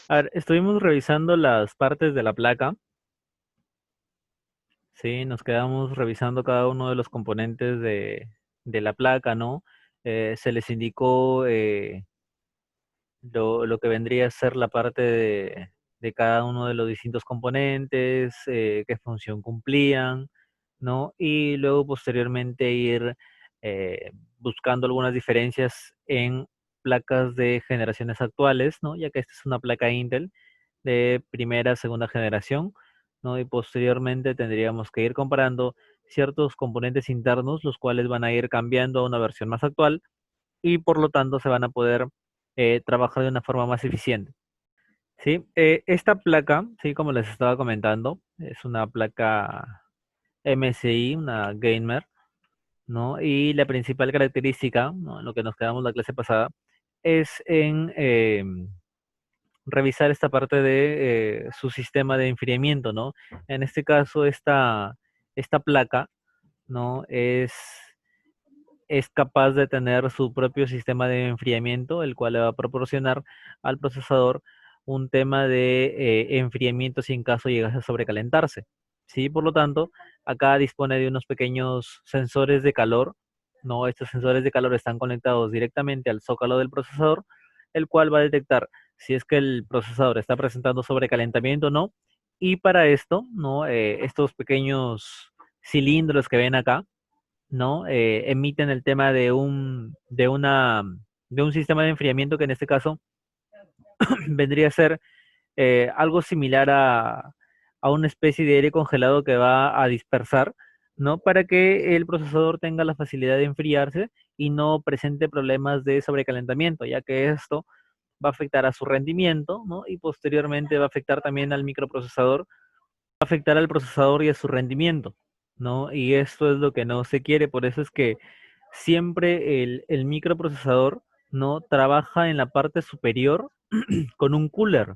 A ver, estuvimos revisando las partes de la placa, ¿sí? Nos quedamos revisando cada uno de los componentes de la placa, ¿no? Se les indicó lo que vendría a ser la parte de cada uno de los distintos componentes, qué función cumplían, ¿no? Y luego posteriormente ir buscando algunas diferencias en placas de generaciones actuales, ¿no? Ya que esta es una placa Intel de primera, segunda generación, ¿no? Y posteriormente tendríamos que ir comparando ciertos componentes internos, los cuales van a ir cambiando a una versión más actual y por lo tanto se van a poder trabajar de una forma más eficiente. ¿Sí? Esta placa, sí, como les estaba comentando, es una placa MSI, una gamer, ¿no? Y la principal característica, ¿no? En lo que nos quedamos la clase pasada, es en revisar esta parte de su sistema de enfriamiento, ¿no? En este caso, esta placa, ¿no? Es capaz de tener su propio sistema de enfriamiento, el cual le va a proporcionar al procesador un tema de enfriamiento si en caso llegase a sobrecalentarse. ¿Sí? Por lo tanto, acá dispone de unos pequeños sensores de calor, ¿no? Estos sensores de calor están conectados directamente al zócalo del procesador, el cual va a detectar si es que el procesador está presentando sobrecalentamiento o no. Y para esto, ¿no? Estos pequeños cilindros que ven acá, ¿no? Emiten el tema de un sistema de enfriamiento que en este caso vendría a ser algo similar a una especie de aire congelado que va a dispersar, ¿no? Para que el procesador tenga la facilidad de enfriarse y no presente problemas de sobrecalentamiento, ya que esto va a afectar a su rendimiento, ¿no? Y posteriormente va a afectar también al microprocesador, va a afectar al procesador y a su rendimiento, ¿no? Y esto es lo que no se quiere, por eso es que siempre el microprocesador no trabaja en la parte superior con un cooler,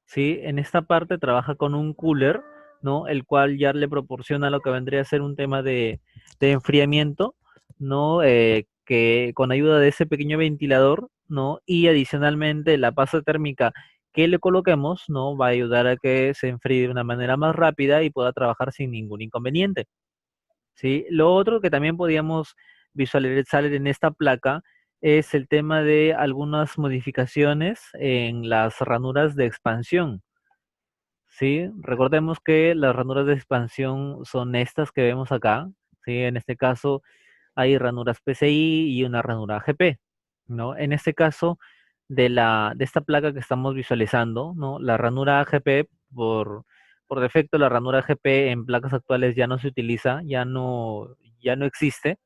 ¿sí? En esta parte trabaja con un cooler, ¿no? El cual ya le proporciona lo que vendría a ser un tema de enfriamiento, ¿no? Que con ayuda de ese pequeño ventilador, ¿no? Y adicionalmente la pasta térmica que le coloquemos, ¿no? Va a ayudar a que se enfríe de una manera más rápida y pueda trabajar sin ningún inconveniente. ¿Sí? Lo otro que también podíamos visualizar en esta placa es el tema de algunas modificaciones en las ranuras de expansión. ¿Sí? Recordemos que las ranuras de expansión son estas que vemos acá. ¿Sí? En este caso hay ranuras PCI y una ranura AGP, ¿no? En este caso de esta placa que estamos visualizando, ¿no? La ranura AGP, por defecto, la ranura AGP en placas actuales ya no se utiliza, ya no existe.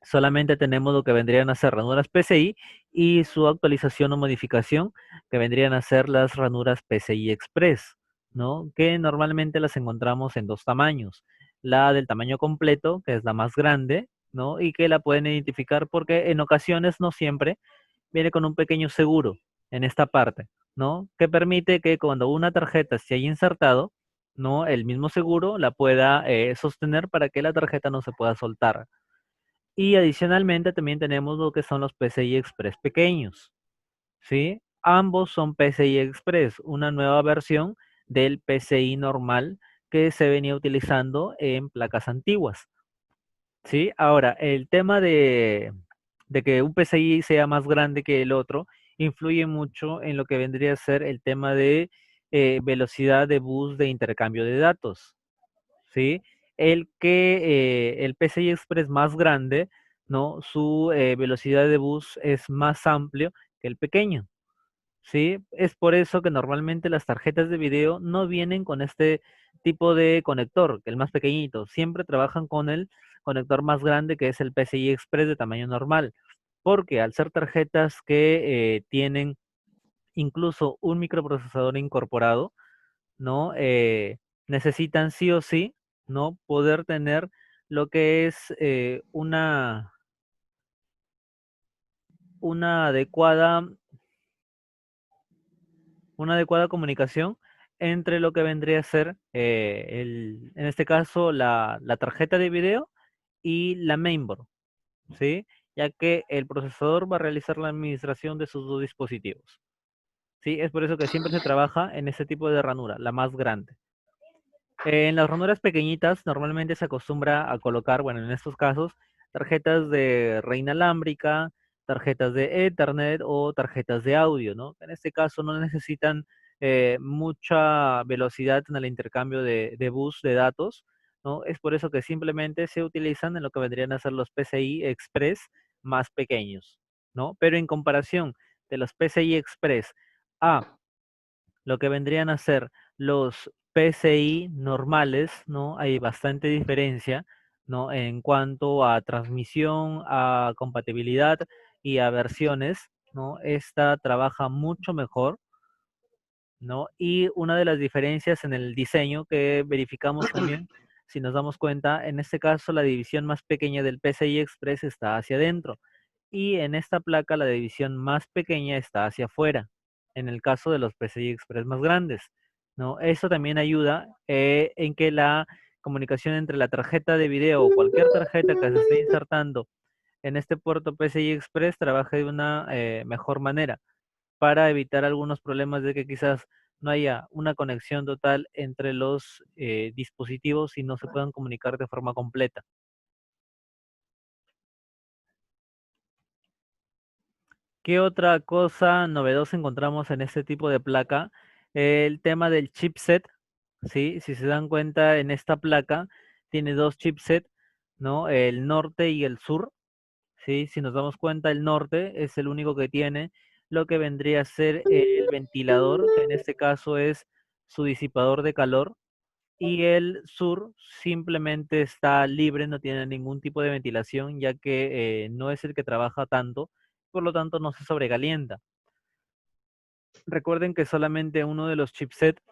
Solamente tenemos lo que vendrían a ser ranuras PCI y su actualización o modificación, que vendrían a ser las ranuras PCI Express, ¿no? Que normalmente las encontramos en dos tamaños. La del tamaño completo, que es la más grande, ¿no? Y que la pueden identificar porque en ocasiones, no siempre, viene con un pequeño seguro en esta parte, ¿no? Que permite que cuando una tarjeta se haya insertado, ¿no? El mismo seguro la pueda sostener para que la tarjeta no se pueda soltar. Y adicionalmente también tenemos lo que son los PCI Express pequeños, ¿sí? Ambos son PCI Express, una nueva versión del PCI normal que se venía utilizando en placas antiguas, ¿sí? Ahora, el tema de que un PCI sea más grande que el otro influye mucho en lo que vendría a ser el tema de velocidad de bus de intercambio de datos. ¿Sí? El PCI Express más grande, ¿no? Su velocidad de bus es más amplio que el pequeño, ¿sí? Es por eso que normalmente las tarjetas de video no vienen con este tipo de conector, que el más pequeñito. Siempre trabajan con el conector más grande, que es el PCI Express de tamaño normal, porque al ser tarjetas que tienen incluso un microprocesador incorporado, ¿no? Necesitan sí o sí, ¿no? Poder tener lo que es una una adecuada comunicación entre lo que vendría a ser, en este caso, la tarjeta de video y la mainboard, ¿sí? Ya que el procesador va a realizar la administración de sus dos dispositivos. ¿sí? Es por eso que siempre se trabaja en ese tipo de ranura, la más grande. En las ranuras pequeñitas normalmente se acostumbra a colocar, bueno, en estos casos, tarjetas de red inalámbrica, tarjetas de Ethernet o tarjetas de audio, ¿no? En este caso no necesitan mucha velocidad en el intercambio de bus de datos, ¿no? Es por eso que simplemente se utilizan en lo que vendrían a ser los PCI Express más pequeños, ¿no? Pero en comparación de los PCI Express a lo que vendrían a ser los PCI normales, ¿no? Hay bastante diferencia, ¿no? En cuanto a transmisión, a compatibilidad y a versiones, ¿no? Esta trabaja mucho mejor, ¿no? Y una de las diferencias en el diseño que verificamos también, si nos damos cuenta, en este caso la división más pequeña del PCI Express está hacia adentro y en esta placa la división más pequeña está hacia afuera, en el caso de los PCI Express más grandes, ¿no? Eso también ayuda en que la comunicación entre la tarjeta de video o cualquier tarjeta que se esté insertando en este puerto PCI Express trabaje de una mejor manera para evitar algunos problemas de que quizás no haya una conexión total entre los dispositivos y no se puedan comunicar de forma completa. ¿Qué otra cosa novedosa encontramos en este tipo de placa? El tema del chipset, ¿sí? Si se dan cuenta, en esta placa tiene dos chipsets, ¿no? El norte y el sur, ¿sí? Si nos damos cuenta, el norte es el único que tiene lo que vendría a ser el ventilador, que en este caso es su disipador de calor, y el sur simplemente está libre, no tiene ningún tipo de ventilación, ya que no es el que trabaja tanto, por lo tanto no se sobrecalienta. Recuerden que solamente uno de los chipsets,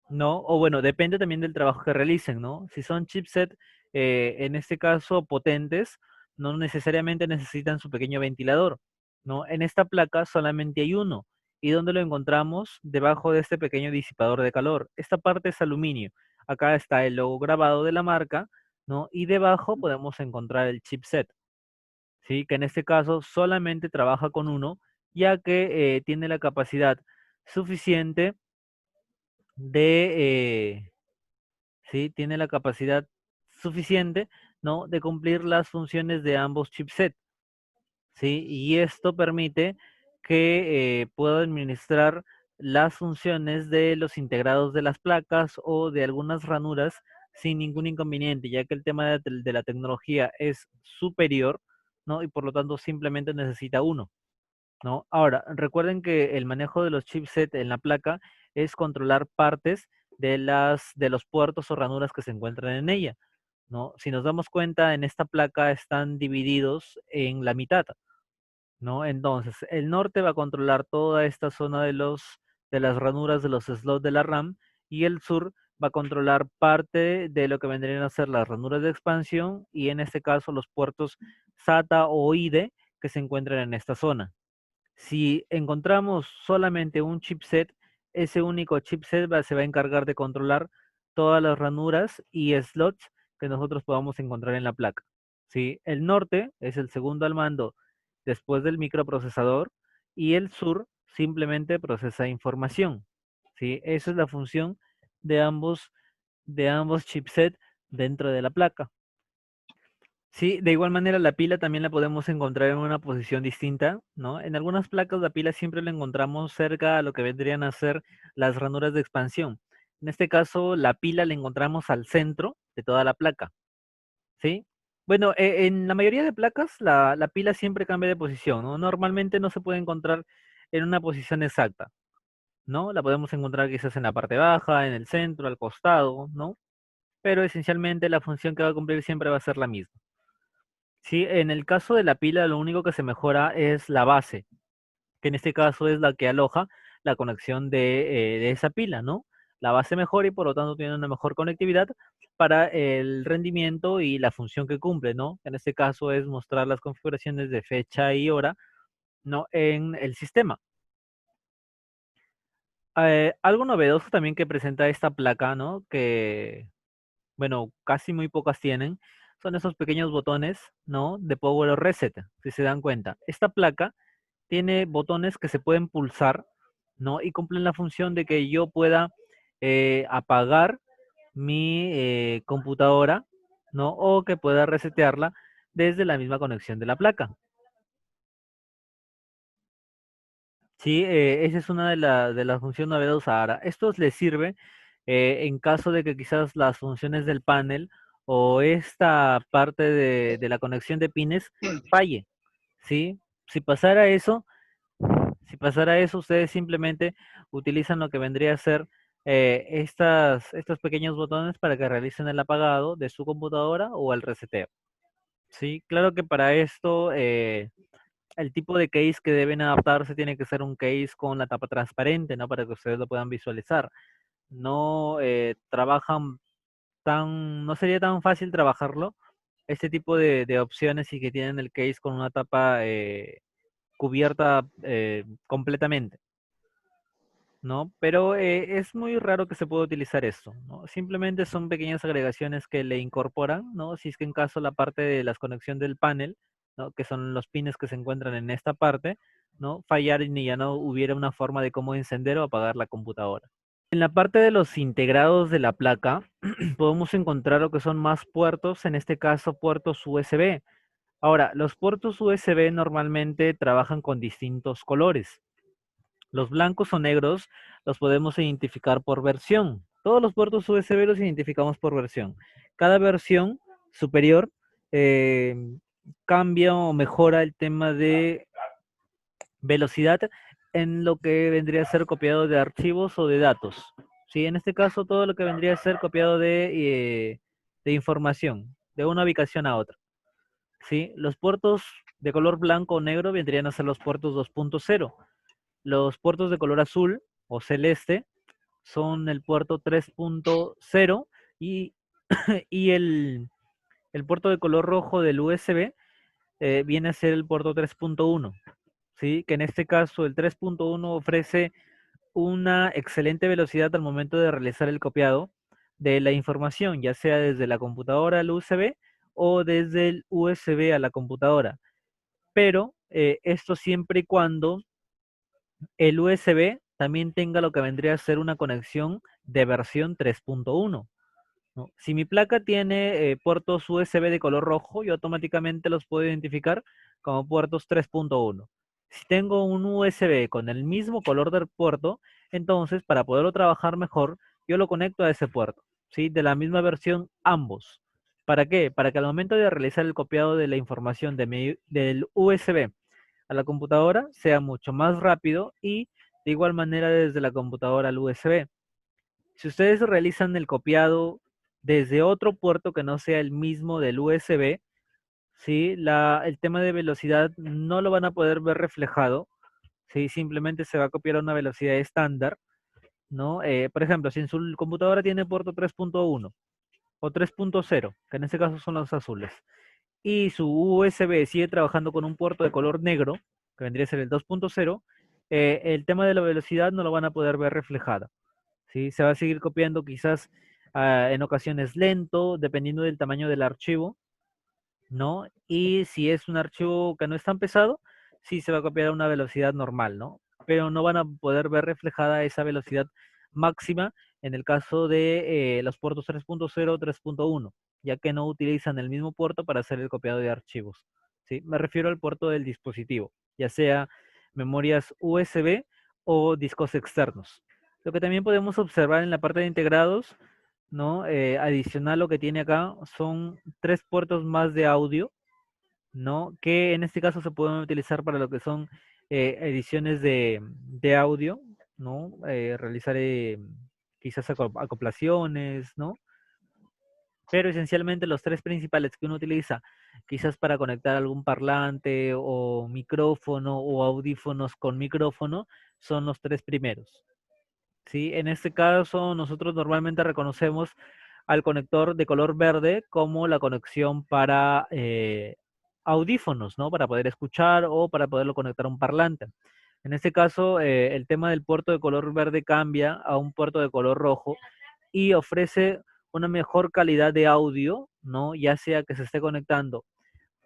¿no? O bueno, depende también del trabajo que realicen, ¿no? Si son chipsets, en este caso potentes, no necesariamente necesitan su pequeño ventilador, ¿no? En esta placa solamente hay uno. ¿Y dónde lo encontramos? Debajo de este pequeño disipador de calor. Esta parte es aluminio. Acá está el logo grabado de la marca, ¿no? Y debajo podemos encontrar el chipset, ¿sí? Que en este caso solamente trabaja con uno, ya que tiene la capacidad suficiente de, ¿sí? Tiene la capacidad suficiente, ¿no? De cumplir las funciones de ambos chipsets, ¿sí? Y esto permite que pueda administrar las funciones de los integrados de las placas o de algunas ranuras sin ningún inconveniente, ya que el tema de la tecnología es superior, ¿no? Y por lo tanto simplemente necesita uno, ¿no? Ahora, recuerden que el manejo de los chipsets en la placa es controlar partes de los puertos o ranuras que se encuentran en ella, ¿no? Si nos damos cuenta, en esta placa están divididos en la mitad, ¿no? Entonces, el norte va a controlar toda esta zona de las ranuras de los slots de la RAM y el sur va a controlar parte de lo que vendrían a ser las ranuras de expansión y en este caso los puertos SATA o IDE que se encuentran en esta zona. Si encontramos solamente un chipset, ese único chipset se va a encargar de controlar todas las ranuras y slots que nosotros podamos encontrar en la placa. ¿Sí? El norte es el segundo al mando después del microprocesador y el sur simplemente procesa información. ¿Sí? Esa es la función de ambos chipsets dentro de la placa. Sí, de igual manera la pila también la podemos encontrar en una posición distinta, ¿no? En algunas placas la pila siempre la encontramos cerca a lo que vendrían a ser las ranuras de expansión. En este caso, la pila la encontramos al centro de toda la placa, ¿sí? Bueno, en la mayoría de placas la pila siempre cambia de posición, ¿no? Normalmente no se puede encontrar en una posición exacta, ¿no? La podemos encontrar quizás en la parte baja, en el centro, al costado, ¿no? Pero esencialmente la función que va a cumplir siempre va a ser la misma. Sí, en el caso de la pila, lo único que se mejora es la base, que en este caso es la que aloja la conexión de esa pila, ¿no? La base mejora y por lo tanto tiene una mejor conectividad para el rendimiento y la función que cumple, ¿no? En este caso es mostrar las configuraciones de fecha y hora, ¿no? En el sistema. Algo novedoso también que presenta esta placa, ¿no? Que bueno, casi muy pocas tienen, son esos pequeños botones, ¿no? De Power o Reset, si se dan cuenta. Esta placa tiene botones que se pueden pulsar, ¿no? Y cumplen la función de que yo pueda apagar mi computadora, ¿no? O que pueda resetearla desde la misma conexión de la placa. Sí, esa es una de las funciones novedosas ahora. Esto les sirve en caso de que quizás las funciones del panel o esta parte de la conexión de pines falle, ¿sí? Si pasara eso, si pasara eso, ustedes simplemente utilizan lo que vendría a ser estos pequeños botones para que realicen el apagado de su computadora o el reseteo. Sí, claro que para esto el tipo de case que deben adaptarse tiene que ser un case con la tapa transparente, ¿no? Para que ustedes lo puedan visualizar. No trabajan no sería tan fácil trabajarlo, este tipo de opciones y que tienen el case con una tapa cubierta completamente, ¿no? Pero es muy raro que se pueda utilizar esto, ¿no? Simplemente son pequeñas agregaciones que le incorporan, ¿no? Si es que en caso la parte de las conexión del panel, ¿no? Que son los pines que se encuentran en esta parte, ¿no? Fallar y ya no hubiera una forma de cómo encender o apagar la computadora. En la parte de los integrados de la placa, podemos encontrar lo que son más puertos, en este caso puertos USB. Ahora, los puertos USB normalmente trabajan con distintos colores. Los blancos o negros los podemos identificar por versión. Todos los puertos USB los identificamos por versión. Cada versión superior eh, cambia o mejora el tema de velocidad en lo que vendría a ser copiado de archivos o de datos. Sí, en este caso todo lo que vendría a ser copiado de información, de una ubicación a otra. ¿Sí? Los puertos de color blanco o negro vendrían a ser los puertos 2.0. Los puertos de color azul o celeste son el puerto 3.0 y, y el puerto de color rojo del USB viene a ser el puerto 3.1. ¿Sí? Que en este caso el 3.1 ofrece una excelente velocidad al momento de realizar el copiado de la información, ya sea desde la computadora al USB o desde el USB a la computadora. Pero esto siempre y cuando el USB también tenga lo que vendría a ser una conexión de versión 3.1. ¿No? Si mi placa tiene puertos USB de color rojo, yo automáticamente los puedo identificar como puertos 3.1. Si tengo un USB con el mismo color del puerto, entonces para poderlo trabajar mejor, yo lo conecto a ese puerto, ¿sí? De la misma versión ambos. ¿Para qué? Para que al momento de realizar el copiado de la información del USB a la computadora sea mucho más rápido y de igual manera desde la computadora al USB. Si ustedes realizan el copiado desde otro puerto que no sea el mismo del USB, ¿sí? El tema de velocidad no lo van a poder ver reflejado, ¿sí? Simplemente se va a copiar a una velocidad estándar, ¿no? Por ejemplo, si en su computadora tiene puerto 3.1 o 3.0, que en este caso son los azules, y su USB sigue trabajando con un puerto de color negro, que vendría a ser el 2.0, el tema de la velocidad no lo van a poder ver reflejada. ¿Sí? Se va a seguir copiando quizás en ocasiones lento, dependiendo del tamaño del archivo, ¿no? Y si es un archivo que no es tan pesado, sí se va a copiar a una velocidad normal, ¿no? Pero no van a poder ver reflejada esa velocidad máxima en el caso de los puertos 3.0 o 3.1, ya que no utilizan el mismo puerto para hacer el copiado de archivos, ¿sí? Me refiero al puerto del dispositivo, ya sea memorias USB o discos externos. Lo que también podemos observar en la parte de integrados, ¿no? Adicional lo que tiene acá son tres puertos más de audio, ¿no? Que en este caso se pueden utilizar para lo que son ediciones de audio, ¿no? Realizar quizás acoplaciones, ¿no? Pero esencialmente los tres principales que uno utiliza, quizás para conectar algún parlante o micrófono o audífonos con micrófono, son los tres primeros. ¿Sí? En este caso, nosotros normalmente reconocemos al conector de color verde como la conexión para audífonos, ¿no? Para poder escuchar o para poderlo conectar a un parlante. En este caso, el tema del puerto de color verde cambia a un puerto de color rojo y ofrece una mejor calidad de audio, ¿no? Ya sea que se esté conectando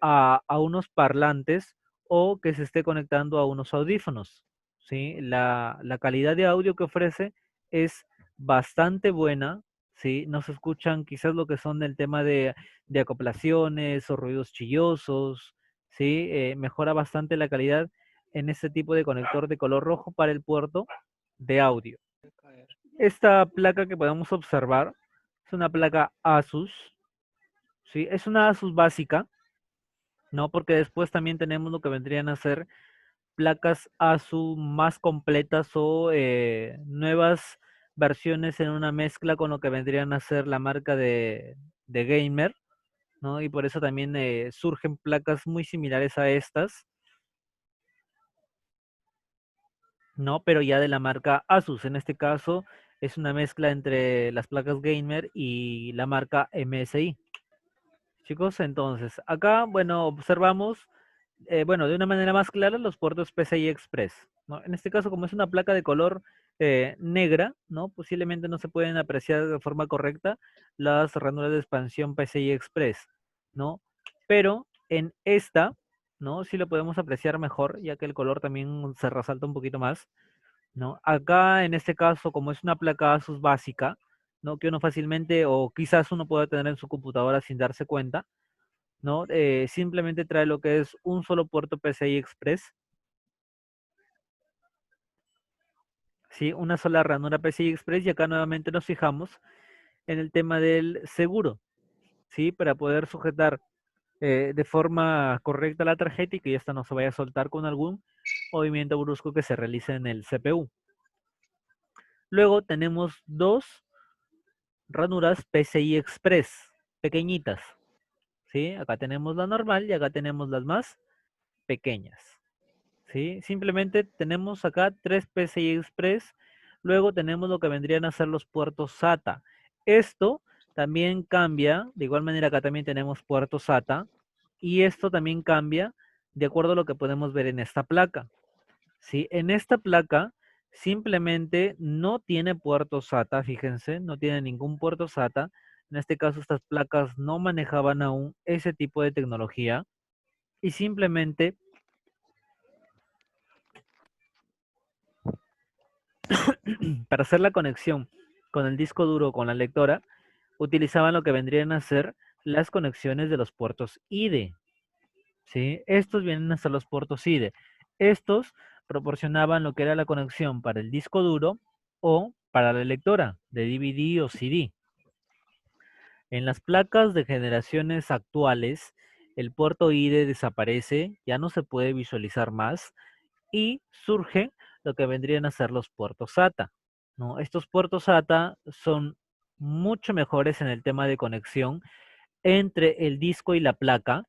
a unos parlantes o que se esté conectando a unos audífonos, ¿sí? La calidad de audio que ofrece es bastante buena, ¿sí? No se escuchan quizás lo que son el tema de acoplaciones o ruidos chillosos, ¿sí? Mejora bastante la calidad en este tipo de conector de color rojo para el puerto de audio. Esta placa que podemos observar es una placa Asus, ¿sí? Es una Asus básica, ¿no? Porque después también tenemos lo que vendrían a ser placas ASUS más completas o nuevas versiones en una mezcla con lo que vendrían a ser la marca de gamer, ¿no? Y por eso también surgen placas muy similares a estas, ¿no? Pero ya de la marca Asus. En este caso es una mezcla entre las placas gamer y la marca MSI. Chicos, entonces, acá, bueno, observamos bueno, de una manera más clara, los puertos PCI Express, ¿no? En este caso, como es una placa de color negra, ¿no? Posiblemente no se pueden apreciar de forma correcta las ranuras de expansión PCI Express, ¿no? Pero en esta, ¿no? Sí lo podemos apreciar mejor, ya que el color también se resalta un poquito más, ¿no? Acá, en este caso, como es una placa Asus básica, ¿no? Que uno fácilmente, o quizás uno pueda tener en su computadora sin darse cuenta, ¿no? Simplemente trae lo que es un solo puerto PCI Express, ¿sí? Una sola ranura PCI Express y acá nuevamente nos fijamos en el tema del seguro, ¿sí? Para poder sujetar de forma correcta la tarjeta y que esta no se vaya a soltar con algún movimiento brusco que se realice en el CPU. Luego tenemos dos ranuras PCI Express, pequeñitas, ¿sí? Acá tenemos la normal y acá tenemos las más pequeñas. ¿Sí? Simplemente tenemos acá tres PCI Express, luego tenemos lo que vendrían a ser los puertos SATA. Esto también cambia, de igual manera acá también tenemos puertos SATA, y esto también cambia de acuerdo a lo que podemos ver en esta placa. ¿Sí? En esta placa simplemente no tiene puerto SATA, fíjense, no tiene ningún puerto SATA. En este caso estas placas no manejaban aún ese tipo de tecnología y simplemente para hacer la conexión con el disco duro o con la lectora, utilizaban lo que vendrían a ser las conexiones de los puertos IDE. ¿Sí? Estos vienen a ser los puertos IDE. Estos proporcionaban lo que era la conexión para el disco duro o para la lectora de DVD o CD. En las placas de generaciones actuales, el puerto IDE desaparece, ya no se puede visualizar más y surge lo que vendrían a ser los puertos SATA, ¿no? Estos puertos SATA son mucho mejores en el tema de conexión entre el disco y la placa,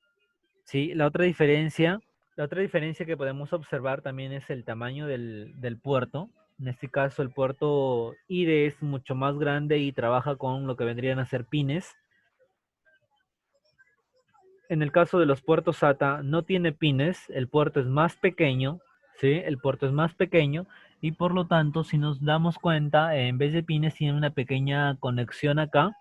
¿sí? La otra diferencia que podemos observar también es el tamaño del puerto. En este caso, el puerto IDE es mucho más grande y trabaja con lo que vendrían a ser pines. En el caso de los puertos SATA no tiene pines, el puerto es más pequeño, ¿sí? El puerto es más pequeño y por lo tanto, si nos damos cuenta, en vez de pines tiene una pequeña conexión acá,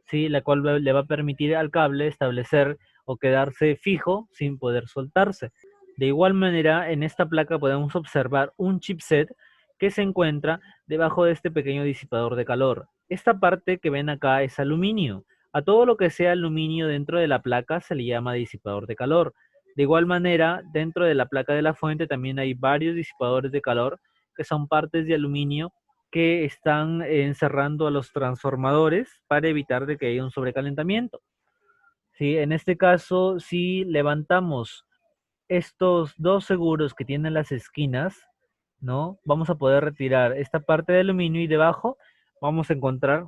¿sí? La cual le va a permitir al cable establecer o quedarse fijo sin poder soltarse. De igual manera, en esta placa podemos observar un chipset que se encuentra debajo de este pequeño disipador de calor. Esta parte que ven acá es aluminio. A todo lo que sea aluminio dentro de la placa se le llama disipador de calor. De igual manera, dentro de la placa de la fuente también hay varios disipadores de calor que son partes de aluminio que están encerrando a los transformadores para evitar de que haya un sobrecalentamiento. ¿Sí? En este caso, si levantamos estos dos seguros que tienen las esquinas, ¿no? Vamos a poder retirar esta parte de aluminio y debajo vamos a encontrar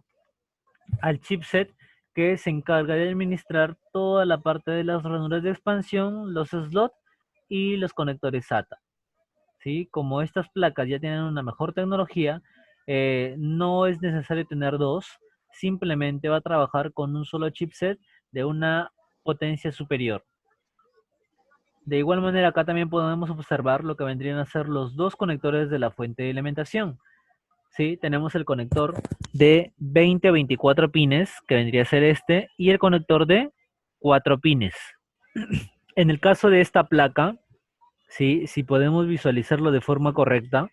al chipset que se encarga de administrar toda la parte de las ranuras de expansión, los slots y los conectores SATA. ¿Sí? Como estas placas ya tienen una mejor tecnología, no es necesario tener dos, simplemente va a trabajar con un solo chipset de una potencia superior. De igual manera, acá también podemos observar lo que vendrían a ser los dos conectores de la fuente de alimentación. ¿Sí? Tenemos el conector de 20 a 24 pines, que vendría a ser este, y el conector de 4 pines. En el caso de esta placa, ¿sí? Si podemos visualizarlo de forma correcta,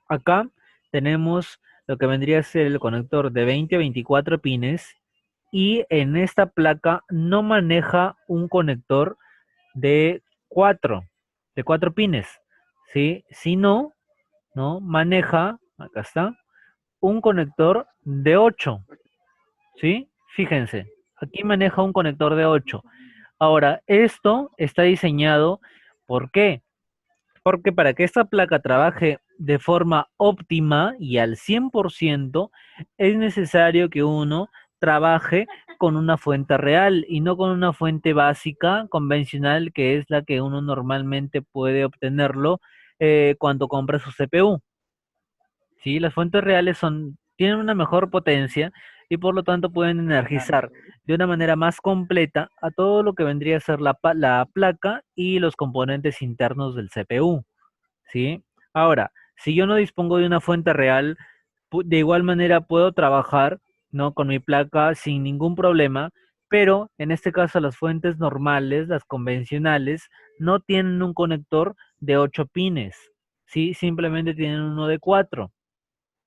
acá tenemos lo que vendría a ser el conector de 20 a 24 pines y en esta placa no maneja un conector de 4, de 4 pines, ¿sí? Sino, ¿no? Maneja, acá está, un conector de 8, ¿sí? Fíjense, aquí maneja un conector de 8. Ahora, esto está diseñado, ¿por qué? Porque para que esta placa trabaje de forma óptima y al 100%, es necesario que uno trabaje con una fuente real y no con una fuente básica, convencional, que es la que uno normalmente puede obtenerlo cuando compra su CPU. ¿Sí? Las fuentes reales tienen una mejor potencia y por lo tanto pueden energizar de una manera más completa a todo lo que vendría a ser la placa y los componentes internos del CPU. ¿Sí? Ahora, si yo no dispongo de una fuente real, de igual manera puedo trabajar, ¿no? Con mi placa sin ningún problema, pero en este caso las fuentes normales, las convencionales, no tienen un conector de 8 pines, ¿sí? Simplemente tienen uno de 4.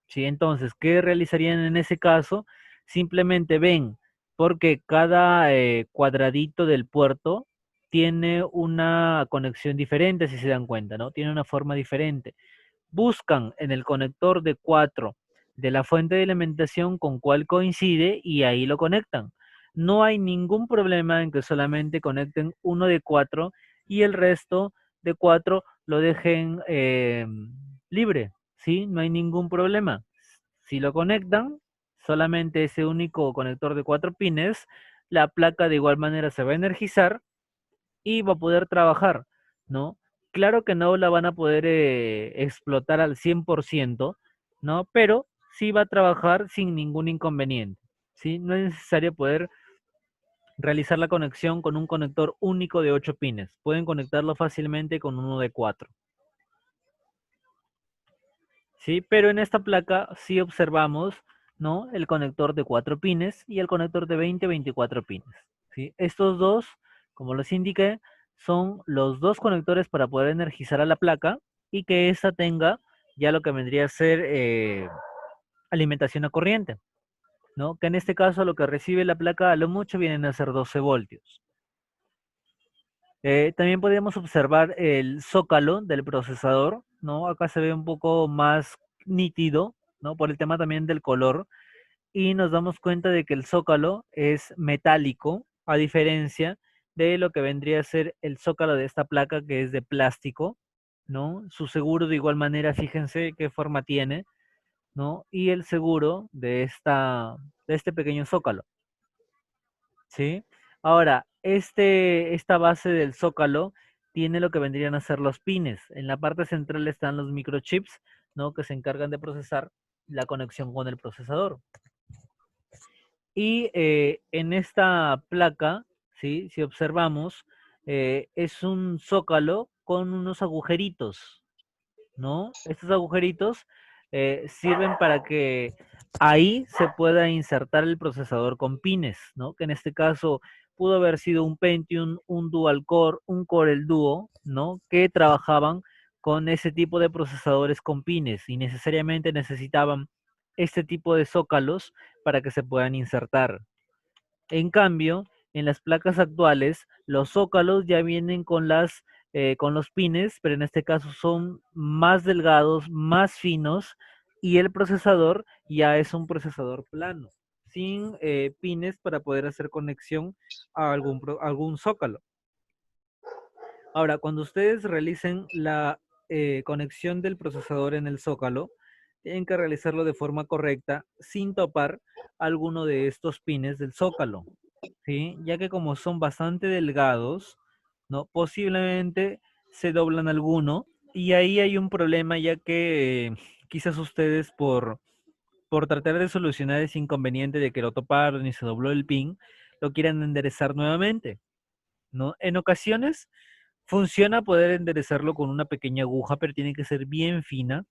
¿Sí? Entonces, ¿qué realizarían en ese caso? Simplemente ven, porque cada cuadradito del puerto tiene una conexión diferente, si se dan cuenta, ¿no? Tiene una forma diferente. Buscan en el conector de 4 de la fuente de alimentación con cuál coincide y ahí lo conectan. No hay ningún problema en que solamente conecten uno de 4 y el resto de 4 lo dejen libre, ¿sí? No hay ningún problema. Si lo conectan, solamente ese único conector de 4 pines, la placa de igual manera se va a energizar y va a poder trabajar, ¿no? Claro que no la van a poder explotar al 100%, ¿no? Pero sí va a trabajar sin ningún inconveniente, ¿sí? No es necesario poder realizar la conexión con un conector único de 8 pines. Pueden conectarlo fácilmente con uno de 4, ¿sí? Pero en esta placa sí observamos, ¿no? El conector de 4 pines y el conector de 20 a 24 pines, ¿sí? Estos dos, como les indiqué, son los dos conectores para poder energizar a la placa y que ésta tenga ya lo que vendría a ser alimentación a corriente, ¿no? Que en este caso lo que recibe la placa a lo mucho vienen a ser 12 voltios. También podemos observar el zócalo del procesador, ¿no? Acá se ve un poco más nítido, ¿no? Por el tema también del color. Y nos damos cuenta de que el zócalo es metálico, a diferencia de lo que vendría a ser el zócalo de esta placa que es de plástico, ¿no? Su seguro de igual manera, fíjense qué forma tiene, ¿no? Y el seguro de este pequeño zócalo. ¿Sí? Ahora, esta base del zócalo tiene lo que vendrían a ser los pines. En la parte central están los microchips, ¿no? Que se encargan de procesar la conexión con el procesador. Y en esta placa, ¿sí? Si observamos, es un zócalo con unos agujeritos, ¿no? Estos agujeritos sirven para que ahí se pueda insertar el procesador con pines, ¿no? Que en este caso pudo haber sido un Pentium, un Dual Core, un Core Duo, ¿no? Que trabajaban con ese tipo de procesadores con pines y necesariamente necesitaban este tipo de zócalos para que se puedan insertar. En cambio, en las placas actuales, los zócalos ya vienen con los pines, pero en este caso son más delgados, más finos, y el procesador ya es un procesador plano, sin pines para poder hacer conexión a algún zócalo. Ahora, cuando ustedes realicen la conexión del procesador en el zócalo, tienen que realizarlo de forma correcta, sin topar alguno de estos pines del zócalo. ¿Sí? Ya que como son bastante delgados, ¿no? Posiblemente se doblan alguno y ahí hay un problema ya que quizás ustedes por tratar de solucionar ese inconveniente de que lo toparon y se dobló el pin, lo quieran enderezar nuevamente, ¿no? En ocasiones funciona poder enderezarlo con una pequeña aguja, pero tiene que ser bien fina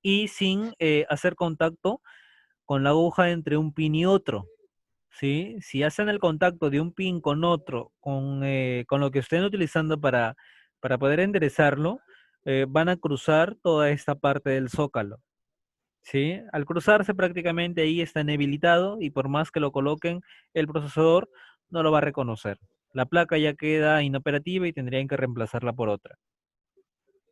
y sin hacer contacto con la aguja entre un pin y otro. ¿Sí? Si hacen el contacto de un pin con otro, con lo que estén utilizando Para poder enderezarlo, van a cruzar toda esta parte del zócalo. ¿Sí? Al cruzarse prácticamente ahí está inhabilitado y por más que lo coloquen, el procesador no lo va a reconocer. La placa ya queda inoperativa y tendrían que reemplazarla por otra.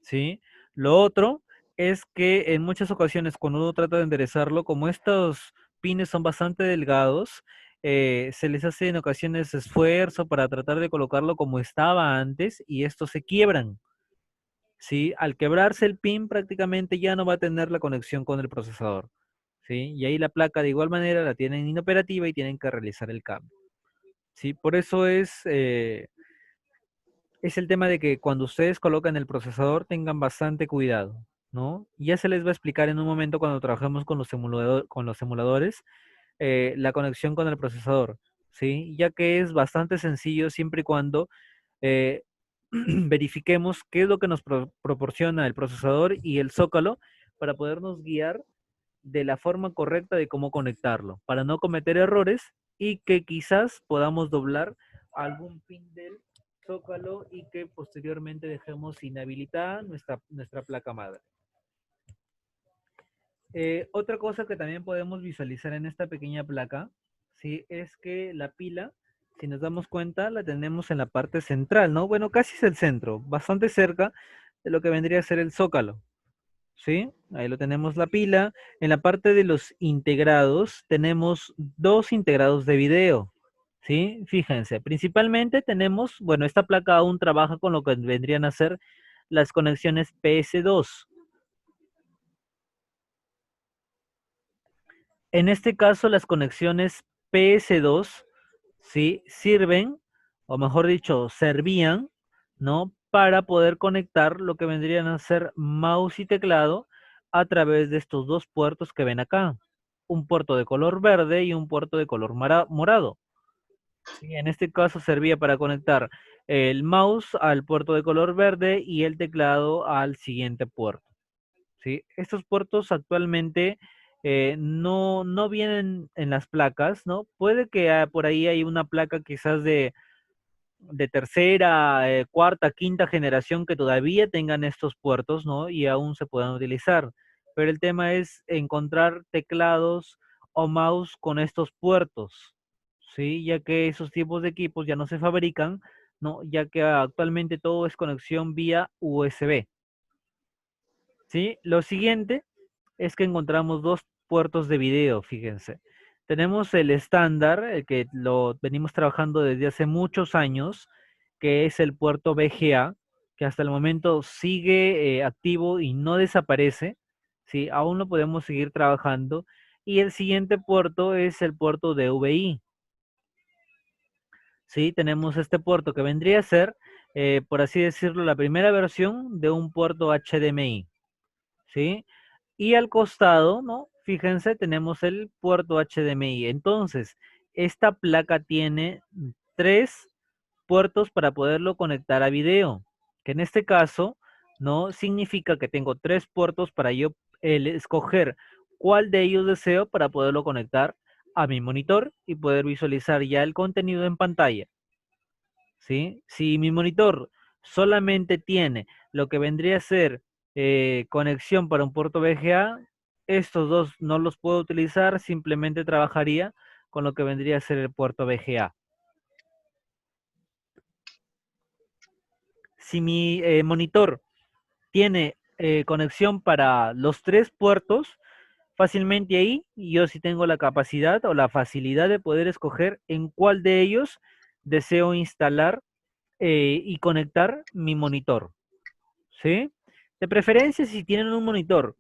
¿Sí? Lo otro es que en muchas ocasiones cuando uno trata de enderezarlo, como estos pines son bastante delgados, se les hace en ocasiones esfuerzo para tratar de colocarlo como estaba antes y estos se quiebran. ¿Sí? Al quebrarse el pin prácticamente ya no va a tener la conexión con el procesador. ¿Sí? Y ahí la placa de igual manera la tienen inoperativa y tienen que realizar el cambio. ¿Sí? Por eso es el tema de que cuando ustedes colocan el procesador tengan bastante cuidado, ¿no? Ya se les va a explicar en un momento cuando trabajemos con con los emuladores la conexión con el procesador, ¿sí? Ya que es bastante sencillo siempre y cuando eh, verifiquemos qué es lo que nos proporciona el procesador y el zócalo para podernos guiar de la forma correcta de cómo conectarlo, para no cometer errores y que quizás podamos doblar algún pin del zócalo y que posteriormente dejemos inhabilitada nuestra placa madre. Otra cosa que también podemos visualizar en esta pequeña placa, ¿sí? Es que la pila, si nos damos cuenta, la tenemos en la parte central, ¿no? Bueno, casi es el centro, bastante cerca de lo que vendría a ser el zócalo, ¿sí? Ahí lo tenemos la pila. En la parte de los integrados tenemos dos integrados de video, ¿sí? Fíjense, principalmente tenemos, bueno, esta placa aún trabaja con lo que vendrían a ser las conexiones PS2. En este caso, las conexiones PS2, ¿sí? Sirven, o mejor dicho, servían, ¿no? Para poder conectar lo que vendrían a ser mouse y teclado a través de estos dos puertos que ven acá. Un puerto de color verde y un puerto de color morado. ¿Sí? En este caso servía para conectar el mouse al puerto de color verde y el teclado al siguiente puerto. ¿Sí? Estos puertos actualmente no vienen en las placas, ¿no? Puede que por ahí hay una placa quizás de tercera, cuarta, quinta generación que todavía tengan estos puertos, ¿no? Y aún se puedan utilizar. Pero el tema es encontrar teclados o mouse con estos puertos, ¿sí? Ya que esos tipos de equipos ya no se fabrican, ¿no? Ya que actualmente todo es conexión vía USB, ¿sí? Lo siguiente es que encontramos dos puertos de video, fíjense. Tenemos el estándar, el que lo venimos trabajando desde hace muchos años, que es el puerto VGA, que hasta el momento sigue activo y no desaparece, ¿sí? Aún lo podemos seguir trabajando. Y el siguiente puerto es el puerto de VI, ¿sí? Tenemos este puerto que vendría a ser, por así decirlo, la primera versión de un puerto HDMI, ¿sí? Y al costado, ¿no? Fíjense, tenemos el puerto HDMI. Entonces, esta placa tiene tres puertos para poderlo conectar a video, que en este caso, ¿no? Significa que tengo tres puertos para yo escoger cuál de ellos deseo para poderlo conectar a mi monitor y poder visualizar ya el contenido en pantalla, ¿sí? Si mi monitor solamente tiene lo que vendría a ser conexión para un puerto VGA, estos dos no los puedo utilizar, simplemente trabajaría con lo que vendría a ser el puerto VGA. Si mi monitor tiene conexión para los tres puertos, fácilmente ahí yo sí tengo la capacidad o la facilidad de poder escoger en cuál de ellos deseo instalar y conectar mi monitor, ¿sí? De preferencia, si tienen un monitor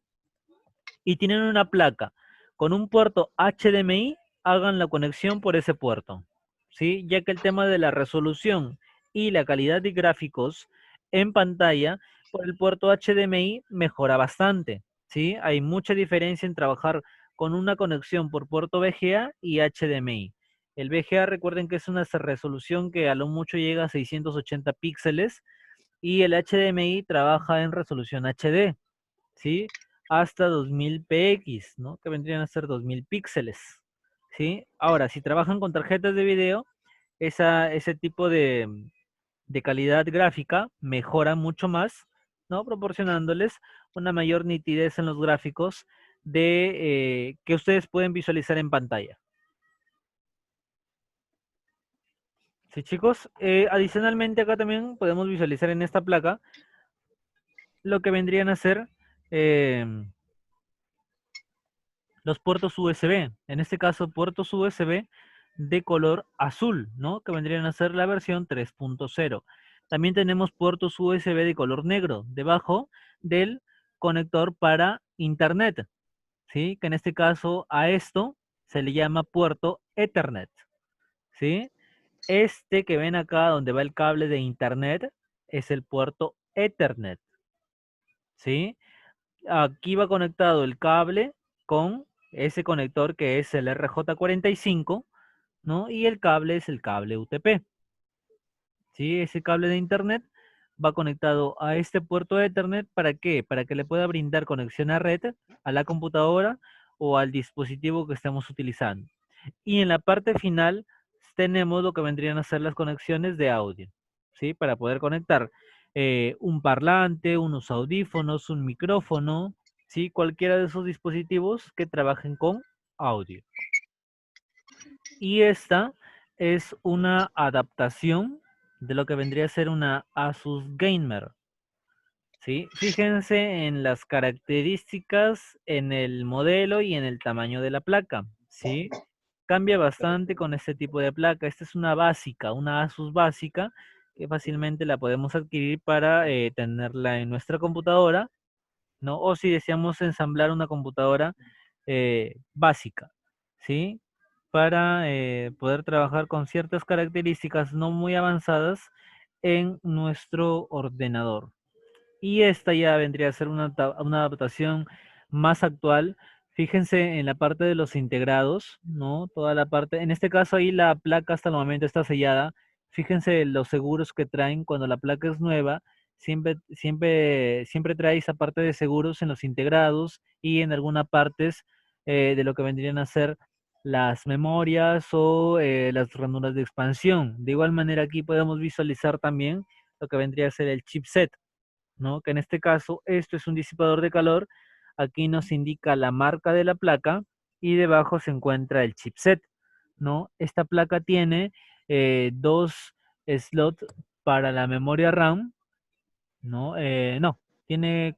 y tienen una placa con un puerto HDMI, hagan la conexión por ese puerto, ¿sí? Ya que el tema de la resolución y la calidad de gráficos en pantalla por el puerto HDMI mejora bastante, ¿sí? Hay mucha diferencia en trabajar con una conexión por puerto VGA y HDMI. El VGA, recuerden que es una resolución que a lo mucho llega a 680 píxeles y el HDMI trabaja en resolución HD, ¿sí? Hasta 2000 px, ¿no? Que vendrían a ser 2000 píxeles, ¿sí? Ahora, si trabajan con tarjetas de video, ese tipo de calidad gráfica mejora mucho más, ¿no? Proporcionándoles una mayor nitidez en los gráficos de que ustedes pueden visualizar en pantalla. Sí, chicos. Adicionalmente acá también podemos visualizar en esta placa lo que vendrían a ser los puertos USB. En este caso, puertos USB de color azul, ¿no? Que vendrían a ser la versión 3.0. También tenemos puertos USB de color negro debajo del conector para Internet, ¿sí? Que en este caso a esto se le llama puerto Ethernet, ¿sí? Este que ven acá donde va el cable de Internet es el puerto Ethernet, ¿sí? Aquí va conectado el cable con ese conector que es el RJ45, ¿no? Y el cable es el cable UTP, ¿sí? Ese cable de Internet va conectado a este puerto Ethernet, ¿para qué? Para que le pueda brindar conexión a red, a la computadora o al dispositivo que estamos utilizando. Y en la parte final tenemos lo que vendrían a ser las conexiones de audio, ¿sí? Para poder conectar un parlante, unos audífonos, un micrófono, ¿sí? Cualquiera de esos dispositivos que trabajen con audio. Y esta es una adaptación de lo que vendría a ser una Asus Gamer, ¿sí? Fíjense en las características, en el modelo y en el tamaño de la placa, ¿sí? Cambia bastante con este tipo de placa. Esta es una básica, una Asus básica, que fácilmente la podemos adquirir para tenerla en nuestra computadora, ¿no? O si deseamos ensamblar una computadora básica, ¿sí? Para poder trabajar con ciertas características no muy avanzadas en nuestro ordenador. Y esta ya vendría a ser una adaptación más actual. Fíjense en la parte de los integrados, ¿no? Toda la parte, en este caso ahí la placa hasta el momento está sellada. Fíjense los seguros que traen cuando la placa es nueva. Siempre trae esa parte de seguros en los integrados y en algunas partes de lo que vendrían a ser las memorias o las ranuras de expansión. De igual manera aquí podemos visualizar también lo que vendría a ser el chipset, ¿no? Que en este caso esto es un disipador de calor. Aquí nos indica la marca de la placa y debajo se encuentra el chipset, ¿no? Esta placa tiene dos slots para la memoria RAM, ¿no? No, tiene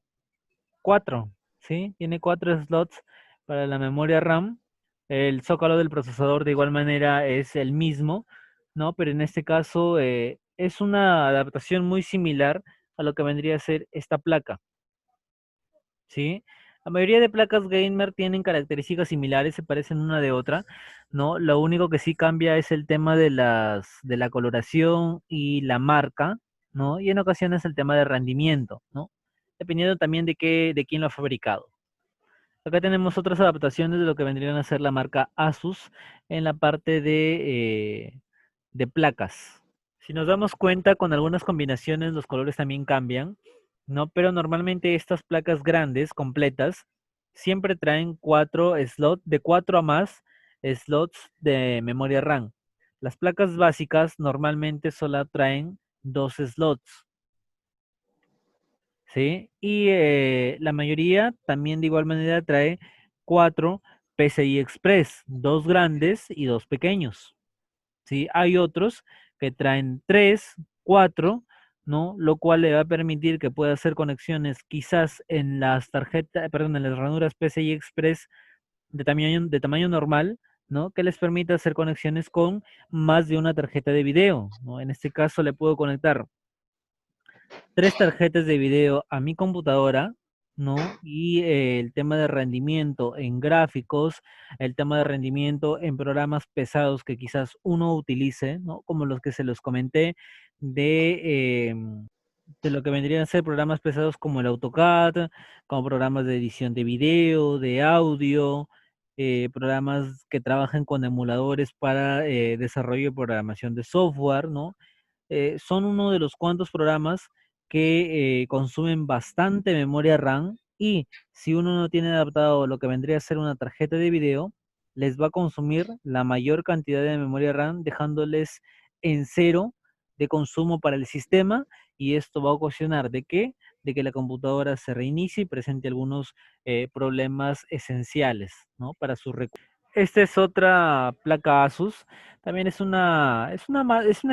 cuatro, ¿sí? Tiene cuatro slots para la memoria RAM. El zócalo del procesador de igual manera es el mismo, ¿no? Pero en este caso es una adaptación muy similar a lo que vendría a ser esta placa, ¿sí? La mayoría de placas gamer tienen características similares, se parecen una de otra, ¿no? Lo único que sí cambia es el tema de la coloración y la marca, ¿no? Y en ocasiones el tema de rendimiento, ¿no? Dependiendo también de quién lo ha fabricado. Acá tenemos otras adaptaciones de lo que vendrían a ser la marca Asus en la parte de placas. Si nos damos cuenta, con algunas combinaciones los colores también cambian, ¿no? Pero normalmente estas placas grandes, completas, siempre traen cuatro slots, de cuatro a más slots de memoria RAM. Las placas básicas normalmente solo traen dos slots, ¿sí? Y la mayoría también de igual manera trae cuatro PCI Express, dos grandes y dos pequeños. ¿Sí? Hay otros que traen 3, 4, ¿no? Lo cual le va a permitir que pueda hacer conexiones quizás en las tarjetas, perdón, en las ranuras PCI Express de tamaño normal, ¿no? Que les permita hacer conexiones con más de una tarjeta de video, ¿no? En este caso le puedo conectar tres tarjetas de video a mi computadora, ¿no? Y el tema de rendimiento en gráficos, el tema de rendimiento en programas pesados que quizás uno utilice, ¿no? Como los que se los comenté de lo que vendrían a ser programas pesados como el AutoCAD, como programas de edición de video, de audio, programas que trabajan con emuladores para desarrollo y programación de software, ¿no? Son uno de los cuantos programas que consumen bastante memoria RAM y si uno no tiene adaptado lo que vendría a ser una tarjeta de video, les va a consumir la mayor cantidad de memoria RAM, dejándoles en cero de consumo para el sistema, y esto va a ocasionar ¿de qué? De que la computadora se reinicie y presente algunos problemas esenciales, ¿no? Para su recurso. Esta es otra placa Asus, también es una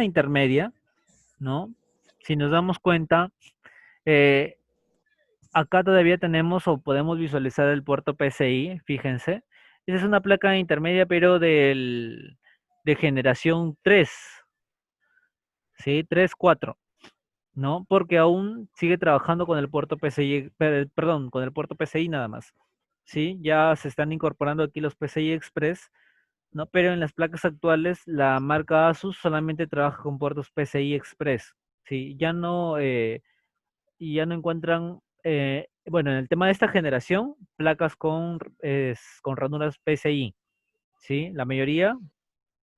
intermedia, ¿no? Si nos damos cuenta, eh, acá todavía tenemos o podemos visualizar el puerto PCI, fíjense. Esa es una placa intermedia, pero de generación 3, ¿sí? 3 4, ¿no? Porque aún sigue trabajando con el puerto PCI, perdón, con el puerto PCI nada más, ¿sí? Ya se están incorporando aquí los PCI Express, ¿no? Pero en las placas actuales la marca Asus solamente trabaja con puertos PCI Express, ¿sí? Ya no encuentran, bueno, en el tema de esta generación, placas con ranuras PCI, ¿sí? La mayoría,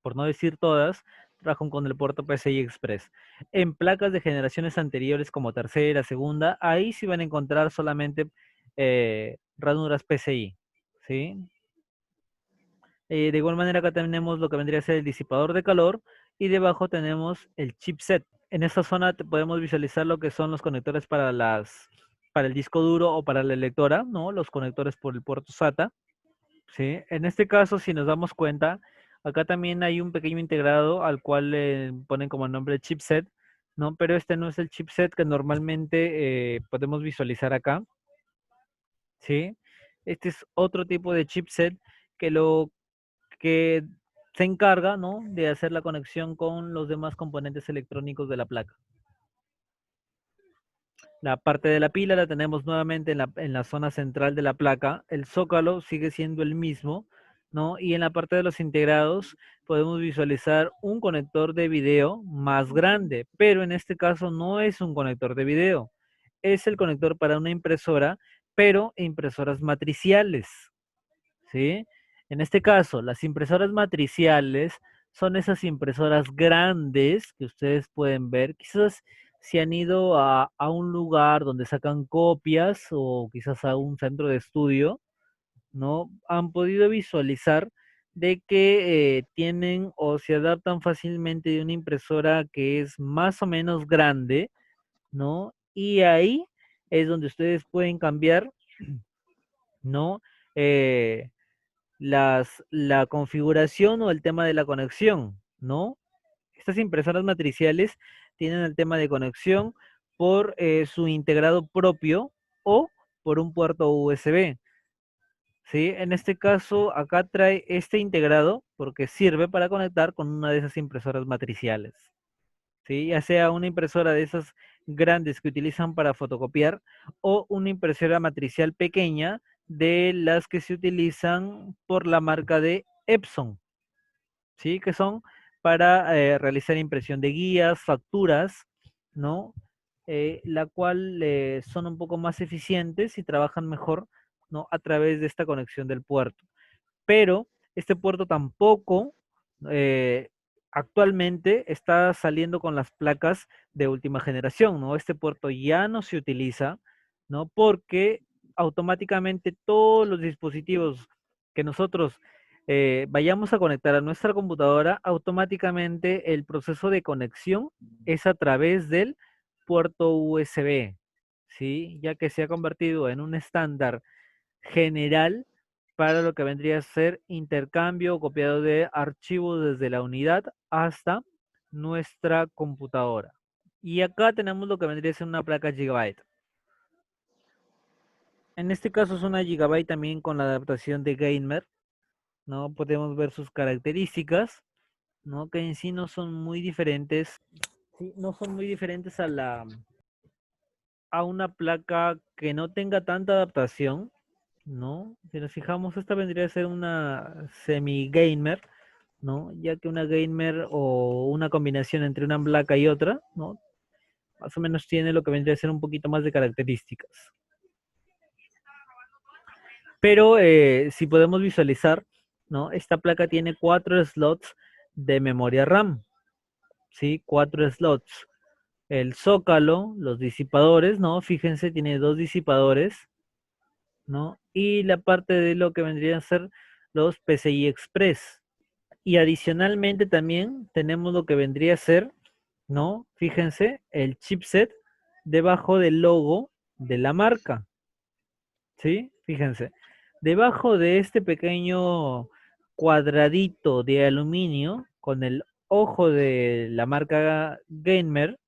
por no decir todas, trabajan con el puerto PCI Express. En placas de generaciones anteriores como tercera, segunda, ahí sí van a encontrar solamente ranuras PCI, ¿sí? De igual manera acá tenemos lo que vendría a ser el disipador de calor y debajo tenemos el chipset. En esta zona podemos visualizar lo que son los conectores para el disco duro o para la lectora, ¿no? Los conectores por el puerto SATA, ¿sí? En este caso, si nos damos cuenta, acá también hay un pequeño integrado al cual le ponen como nombre chipset, ¿no? Pero este no es el chipset que normalmente podemos visualizar acá, ¿sí? Este es otro tipo de chipset que lo que se encarga, ¿no? De hacer la conexión con los demás componentes electrónicos de la placa. La parte de la pila la tenemos nuevamente en la zona central de la placa. El zócalo sigue siendo el mismo, ¿no? Y en la parte de los integrados podemos visualizar un conector de video más grande, pero en este caso no es un conector de video, es el conector para una impresora, pero impresoras matriciales, ¿sí? En este caso, las impresoras matriciales son esas impresoras grandes que ustedes pueden ver. Quizás si han ido a un lugar donde sacan copias o quizás a un centro de estudio, ¿no? Han podido visualizar de que tienen o se adaptan fácilmente de una impresora que es más o menos grande, ¿no? Y ahí es donde ustedes pueden cambiar, ¿no? Eh, la configuración o el tema de la conexión, ¿no? Estas impresoras matriciales tienen el tema de conexión por su integrado propio o por un puerto USB, ¿sí? En este caso, acá trae este integrado porque sirve para conectar con una de esas impresoras matriciales, ¿sí? Ya sea una impresora de esas grandes que utilizan para fotocopiar o una impresora matricial pequeña de las que se utilizan por la marca de Epson, ¿sí? Que son para realizar impresión de guías, facturas, ¿no? La cual son un poco más eficientes y trabajan mejor, ¿no? A través de esta conexión del puerto. Pero este puerto tampoco eh, actualmente está saliendo con las placas de última generación, ¿no? Este puerto ya no se utiliza, ¿no? Porque automáticamente todos los dispositivos que nosotros vayamos a conectar a nuestra computadora, automáticamente el proceso de conexión es a través del puerto USB, ¿sí? Ya que se ha convertido en un estándar general para lo que vendría a ser intercambio o copiado de archivos desde la unidad hasta nuestra computadora. Y acá tenemos lo que vendría a ser una placa Gigabyte. En este caso es una Gigabyte también con la adaptación de Gamer, ¿no? Podemos ver sus características, ¿no? Que en sí no son muy diferentes, sí, no son muy diferentes a una placa que no tenga tanta adaptación, ¿no? Si nos fijamos, esta vendría a ser una semi-gamer, ¿no? Ya que una gamer o una combinación entre una placa y otra, ¿no? Más o menos tiene lo que vendría a ser un poquito más de características. Pero si podemos visualizar, ¿no? Esta placa tiene 4 slots de memoria RAM, ¿sí? 4 slots. El zócalo, los disipadores, ¿no? Fíjense, tiene 2 disipadores, ¿no? Y la parte de lo que vendrían a ser los PCI Express. Y adicionalmente también tenemos lo que vendría a ser ¿no? Fíjense, el chipset debajo del logo de la marca, ¿sí? Fíjense, debajo de este pequeño cuadradito de aluminio con el ojo de la marca Gamer,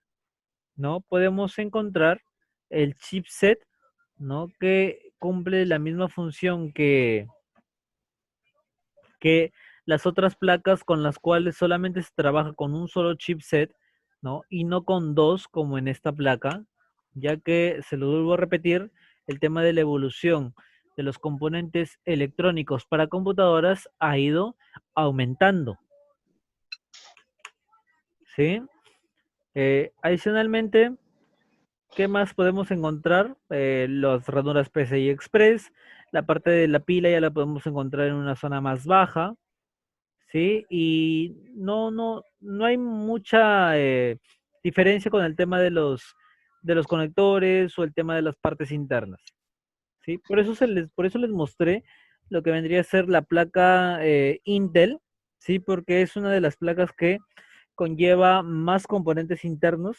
¿no? Podemos encontrar el chipset, ¿no? Que cumple la misma función que las otras placas con las cuales solamente se trabaja con un solo chipset, ¿no? Y no con dos como en esta placa, ya que, se lo vuelvo a repetir, el tema de la evolución de los componentes electrónicos para computadoras ha ido aumentando, ¿sí? Adicionalmente, ¿qué más podemos encontrar? Las ranuras PCI Express, la parte de la pila ya la podemos encontrar en una zona más baja, ¿sí? Y no hay mucha diferencia con el tema de los conectores o el tema de las partes internas, ¿sí? Por eso les mostré lo que vendría a ser la placa Intel, ¿sí? Porque es una de las placas que conlleva más componentes internos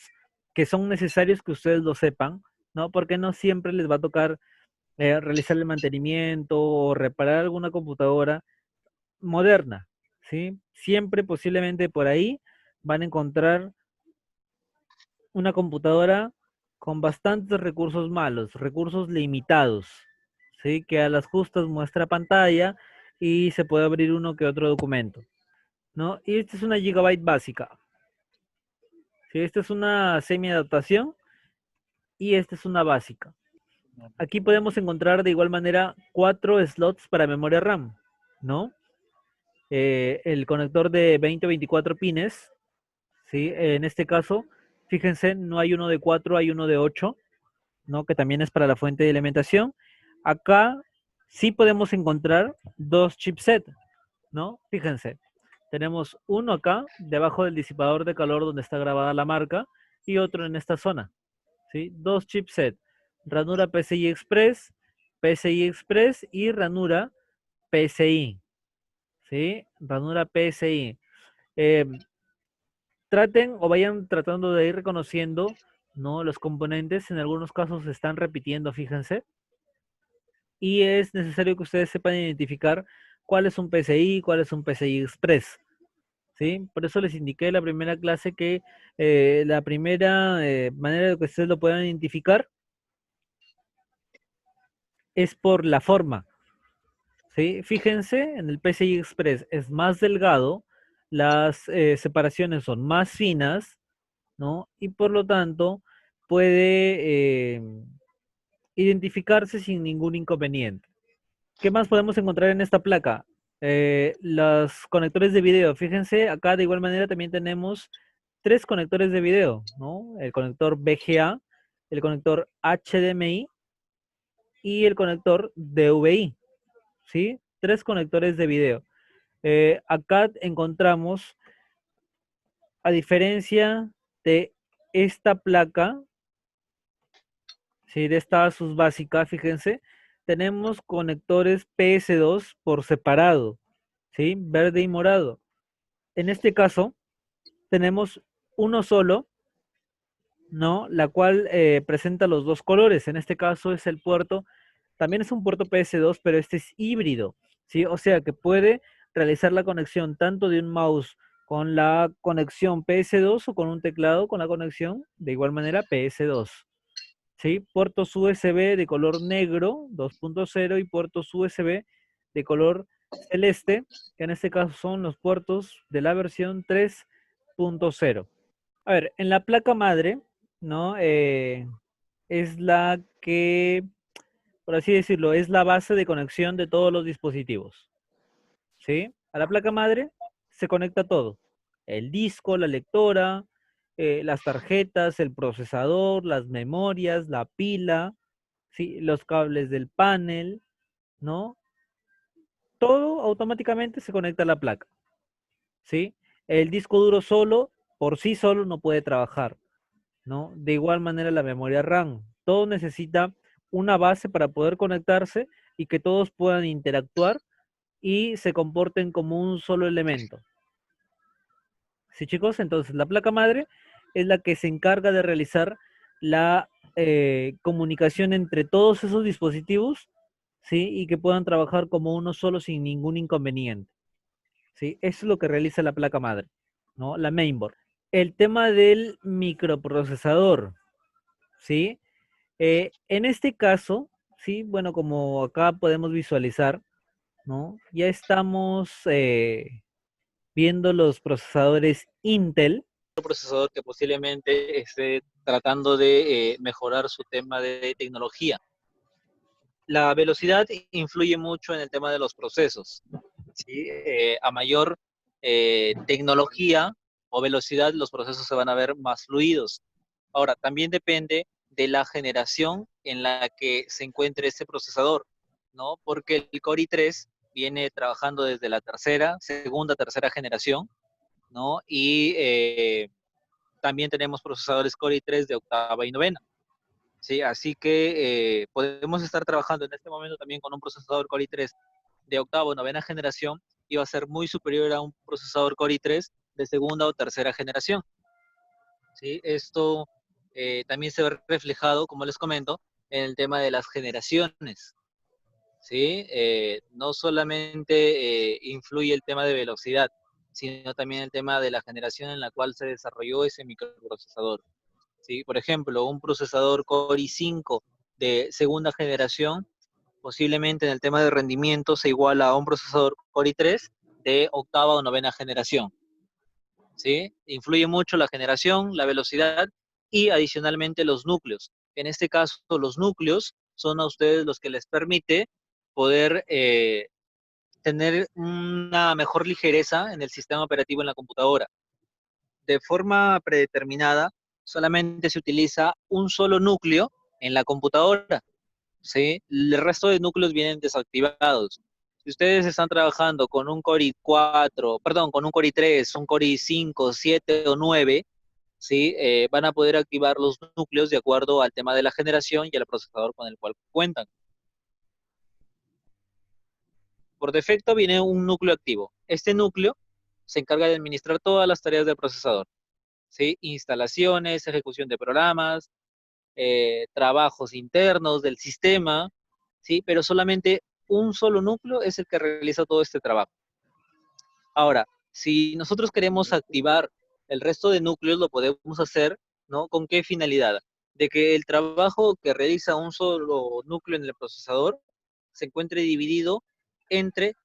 que son necesarios que ustedes lo sepan, ¿no? Porque no siempre les va a tocar realizar el mantenimiento o reparar alguna computadora moderna, ¿sí? Siempre posiblemente por ahí van a encontrar una computadora con bastantes recursos malos, recursos limitados, ¿sí? Que a las justas muestra pantalla y se puede abrir uno que otro documento, ¿no? Y esta es una Gigabyte básica, ¿sí? Esta es una semi-adaptación y esta es una básica. Aquí podemos encontrar de igual manera 4 slots para memoria RAM, ¿no? El conector de 20 o 24 pines, ¿sí? En este caso, fíjense, no hay uno de 4, hay uno de 8, ¿no? Que también es para la fuente de alimentación. Acá sí podemos encontrar dos chipsets, ¿no? Fíjense, tenemos uno acá, debajo del disipador de calor donde está grabada la marca, y otro en esta zona, ¿sí? Dos chipsets, ranura PCI Express y ranura PCI, ¿sí? Ranura PCI. Eh, Traten o vayan tratando de ir reconociendo, ¿no? Los componentes, en algunos casos se están repitiendo, fíjense, y es necesario que ustedes sepan identificar cuál es un PCI, cuál es un PCI Express, ¿sí? Por eso les indiqué en la primera clase que la primera manera de que ustedes lo puedan identificar es por la forma, ¿sí? Fíjense, en el PCI Express es más delgado, las separaciones son más finas, ¿no? Y por lo tanto puede identificarse sin ningún inconveniente. ¿Qué más podemos encontrar en esta placa? Los conectores de video. Fíjense, acá de igual manera también tenemos tres conectores de video, ¿no? El conector VGA, el conector HDMI y el conector DVI, ¿sí? Tres conectores de video. Acá encontramos, a diferencia de esta placa, ¿sí? De esta Asus básica, fíjense, tenemos conectores PS2 por separado, ¿sí? Verde y morado. En este caso, tenemos uno solo, ¿no? La cual presenta los dos colores. En este caso es el puerto, también es un puerto PS2, pero este es híbrido, ¿sí? O sea que puede realizar la conexión tanto de un mouse con la conexión PS2 o con un teclado con la conexión de igual manera PS2. ¿Sí? Puertos USB de color negro 2.0 y puertos USB de color celeste, que en este caso son los puertos de la versión 3.0. A ver, en la placa madre, ¿no? Es la que, por así decirlo, es la base de conexión de todos los dispositivos, ¿sí? A la placa madre se conecta todo. El disco, la lectora, las tarjetas, el procesador, las memorias, la pila, ¿sí? Los cables del panel, ¿no? Todo automáticamente se conecta a la placa, ¿sí? El disco duro solo, por sí solo, no puede trabajar, ¿no? De igual manera la memoria RAM. Todo necesita una base para poder conectarse y que todos puedan interactuar y se comporten como un solo elemento. ¿Sí, chicos? Entonces, la placa madre es la que se encarga de realizar la comunicación entre todos esos dispositivos, ¿sí? Y que puedan trabajar como uno solo sin ningún inconveniente, ¿sí? Eso es lo que realiza la placa madre, ¿no? La mainboard. El tema del microprocesador, ¿sí? En este caso, sí, bueno, como acá podemos visualizar, ¿no? Ya estamos viendo los procesadores Intel. Un procesador que posiblemente esté tratando de mejorar su tema de tecnología. La velocidad influye mucho en el tema de los procesos. ¿Sí? A mayor tecnología o velocidad, los procesos se van a ver más fluidos. Ahora, también depende de la generación en la que se encuentre ese procesador, ¿no? Porque el Core i3 viene trabajando desde la segunda, tercera generación, ¿no? Y también tenemos procesadores Core i3 de octava y novena. Sí, así que podemos estar trabajando en este momento también con un procesador Core i3 de octava o novena generación y va a ser muy superior a un procesador Core i3 de segunda o tercera generación. ¿Sí? Esto también se ve reflejado, como les comento, en el tema de las generaciones. ¿Sí? No solamente influye el tema de velocidad, sino también el tema de la generación en la cual se desarrolló ese microprocesador. ¿Sí? Por ejemplo, un procesador Core i5 de segunda generación, posiblemente en el tema de rendimiento se iguala a un procesador Core i3 de octava o novena generación. ¿Sí? Influye mucho la generación, la velocidad y adicionalmente los núcleos. En este caso, los núcleos son a ustedes los que les permite poder tener una mejor ligereza en el sistema operativo en la computadora. De forma predeterminada, solamente se utiliza un solo núcleo en la computadora, ¿sí? El resto de núcleos vienen desactivados. Si ustedes están trabajando con un Core i4, perdón, con un Core i3, un Core i5, 7 o 9, ¿sí? Van a poder activar los núcleos de acuerdo al tema de la generación y al procesador con el cual cuentan. Por defecto viene un núcleo activo. Este núcleo se encarga de administrar todas las tareas del procesador, ¿sí? Instalaciones, ejecución de programas, trabajos internos del sistema, ¿sí? Pero solamente un solo núcleo es el que realiza todo este trabajo. Ahora, si nosotros queremos activar el resto de núcleos, lo podemos hacer, ¿no? ¿Con qué finalidad? De que el trabajo que realiza un solo núcleo en el procesador se encuentre dividido entre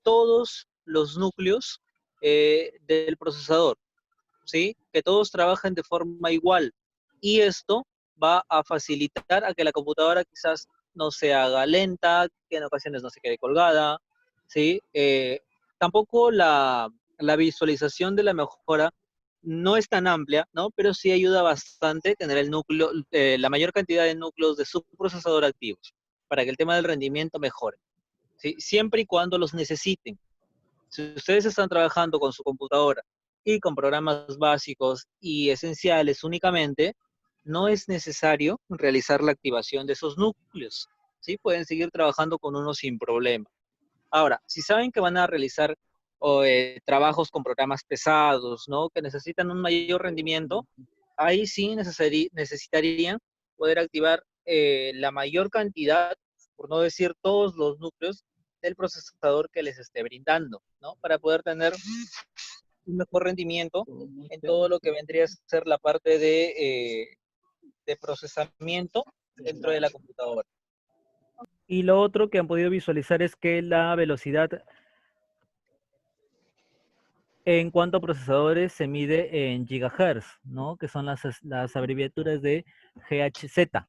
todos los núcleos del procesador, ¿sí? Que todos trabajen de forma igual. Y esto va a facilitar a que la computadora quizás no se haga lenta, que en ocasiones no se quede colgada, ¿sí? Tampoco la visualización de la mejora no es tan amplia, ¿no? Pero sí ayuda bastante tener el núcleo, la mayor cantidad de núcleos de subprocesador activos para que el tema del rendimiento mejore, ¿sí? Siempre y cuando los necesiten. Si ustedes están trabajando con su computadora y con programas básicos y esenciales únicamente, no es necesario realizar la activación de esos núcleos. ¿Sí? Pueden seguir trabajando con uno sin problema. Ahora, si saben que van a realizar trabajos con programas pesados, ¿no? Que necesitan un mayor rendimiento, ahí sí necesitarían poder activar la mayor cantidad, por no decir todos los núcleos del procesador que les esté brindando, ¿no? Para poder tener un mejor rendimiento en todo lo que vendría a ser la parte de procesamiento dentro de la computadora. Y lo otro que han podido visualizar es que la velocidad en cuanto a procesadores se mide en gigahertz, ¿no? Que son las abreviaturas de GHz,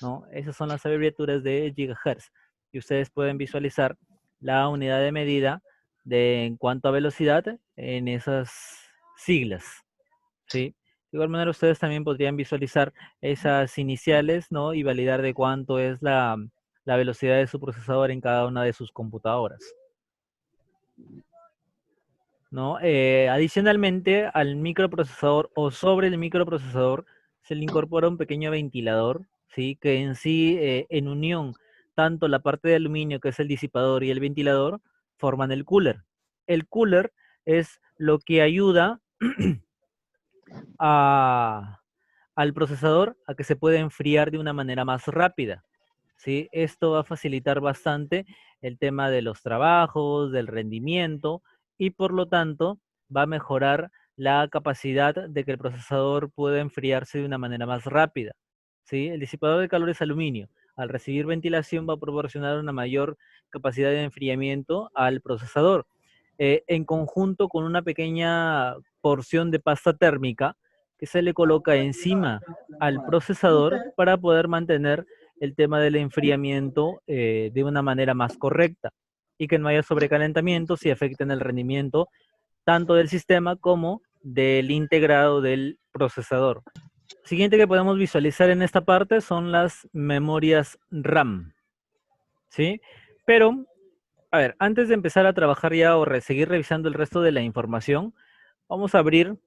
¿no? Esas son las abreviaturas de gigahertz. Y ustedes pueden visualizar la unidad de medida en cuanto a velocidad en esas siglas, ¿sí? De igual manera, ustedes también podrían visualizar esas iniciales, ¿no? Y validar de cuánto es la velocidad de su procesador en cada una de sus computadoras, ¿no? Adicionalmente, al microprocesador o sobre el microprocesador se le incorpora un pequeño ventilador, ¿sí? Que en sí, en unión, tanto la parte de aluminio, que es el disipador, y el ventilador, forman el cooler. El cooler es lo que ayuda a, al procesador a que se pueda enfriar de una manera más rápida. ¿Sí? Esto va a facilitar bastante el tema de los trabajos, del rendimiento y por lo tanto va a mejorar la capacidad de que el procesador pueda enfriarse de una manera más rápida. ¿Sí? El disipador de calor es aluminio. Al recibir ventilación va a proporcionar una mayor capacidad de enfriamiento al procesador. En conjunto con una pequeña porción de pasta térmica que se le coloca encima al procesador para poder mantener el tema del enfriamiento de una manera más correcta y que no haya sobrecalentamientos y afecten el rendimiento tanto del sistema como del integrado del procesador. Siguiente que podemos visualizar en esta parte son las memorias RAM, ¿sí? Pero, a ver, antes de empezar a trabajar ya o seguir revisando el resto de la información, vamos a abrir